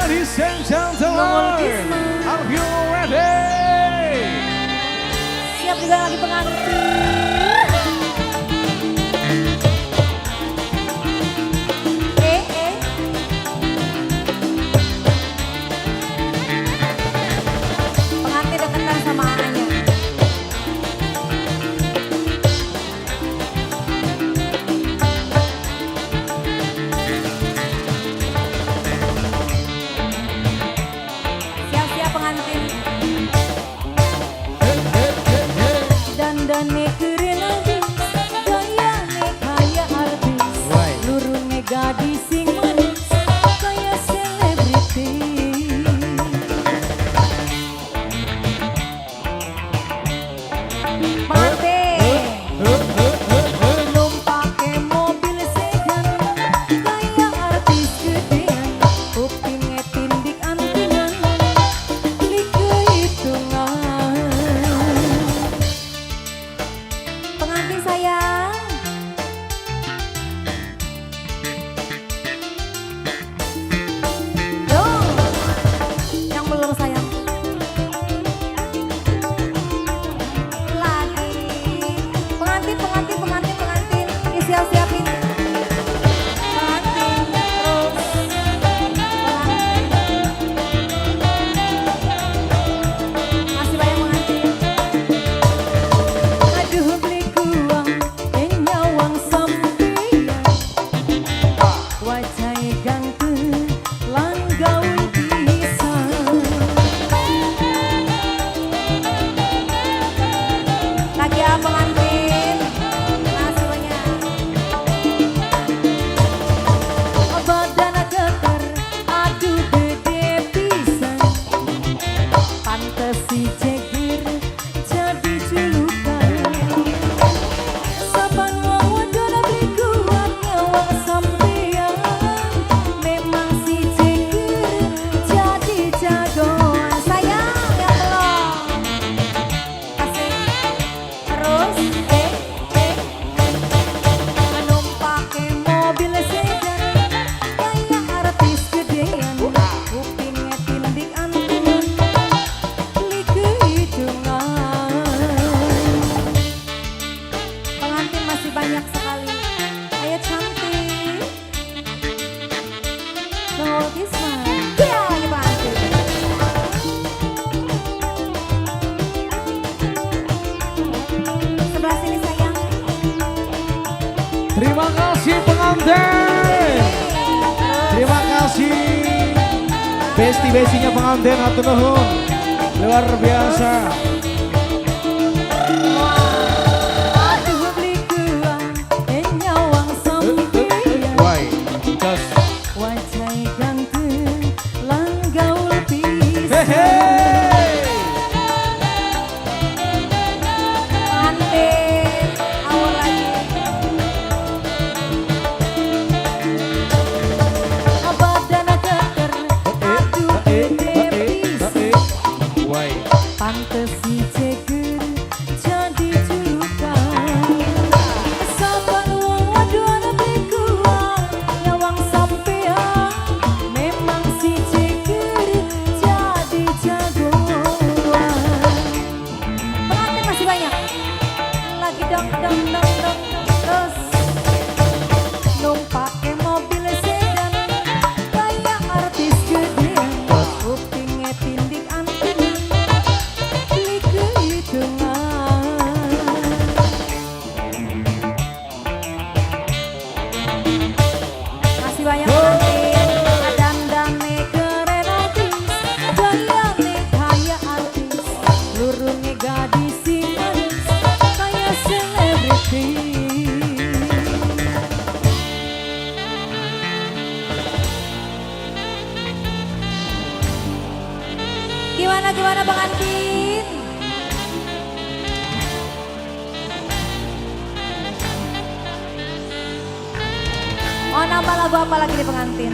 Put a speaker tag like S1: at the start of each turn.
S1: Ladies and gentlemen, are you ready?
S2: Siap juga lagi pengantin. Pengantin deketan sama anaknya. Siap-siap pengantin. Dandane keren abis, gayane kaya artis, lurune gadis sing manis, kaya selebriti. Numpake mobil sedan, kaya artis gedean, kupinge tindik antingan, liku hitungan. Pengantin sayang, dong, yang belum sayang lagi. Pengantin, disiap-siapin. Pengantin terus, masih banyak pengantin. Aduh beli kuang, nyawang sampeyan, wajah ganteng, langgaul pisan. Lagi apa pengantin? Masih banyak. Badan getar, aduh gede pisan, pantes si jeger jadi julukan. Saban wong wadon beli kuat nyawang sampeyan, memang si jeger jadi jagoan. Sayang yang belum kasih terus. Menumpake mobil sedan, kaya artis gedean, kupinge tindik antingan, liku hitungan. Pengantin masih banyak sekali. Ayo cantik. No this one. Dia lagi pengantin. Sebelah sini sayang.
S1: Terima kasih pengantin. Terima kasih. Besti-bestinya pengantin atur nuhun. Luar biasa.
S2: Aduh beli kuang, nyawang sampeyan,
S1: Why? Just
S2: wajah ganteng, langgaul pisan.
S1: hey.
S2: Pengantin, awal lagi. Badan getar, aduh gede pisan,
S1: Why?
S2: pantes si jeger jadi julukan. Saban wong wadon beli kuang, nyawang sampeyan, memang si jeger jadi jagoan. Pengantin masih banyak. Lagi dong terus. Numpake mobil sedan, kaya artis gedean, kupinge tindik antingan, liku hitungan. Masih banyak pengantin. Dandane keren abis, gayane kaya artis, lurune gadis sing manis, kaya selebriti. Gimana pengantin? Mau nambah lagu apa lagi nih pengantin?